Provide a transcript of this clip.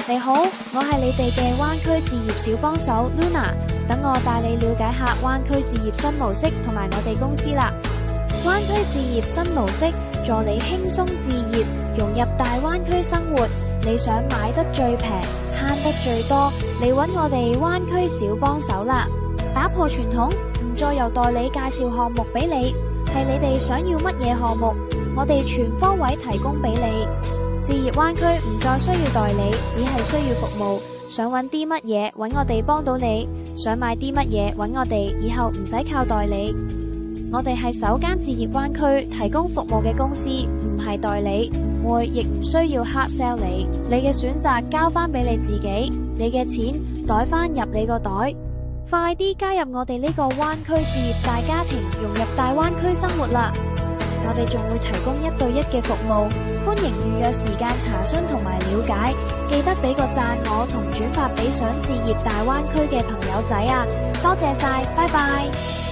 你好，我係你哋嘅灣區置業小幫手 Luna， 等我帶你了解下灣區置業新模式同埋我哋公司啦。灣區置業新模式助你輕鬆置業，融入大灣區生活。你想買得最平，慳得最多，你搵我哋灣區小幫手啦。打破傳統，唔再由代理介紹項目俾你，係你哋想要乜嘢項目，我哋全方位提供俾你。置業灣區唔再需要代理，只係需要服務。想搵啲乜嘢，搵我哋幫到你；想買啲乜嘢，搵我哋，以後唔使靠代理。我哋係首間置業灣區提供服務嘅公司，唔係代理，唔會亦唔需要 hard sell 你。你嘅選擇交翻俾你自己，你嘅錢袋翻入你個袋。快啲加入我哋呢個灣區置業大家庭，融入大灣區生活啦！我哋仲會提供1對1嘅服務，歡迎預約時間查詢同埋了解。記得俾個讚我同轉發俾想置業大灣區嘅朋友仔啊！多謝晒，拜拜。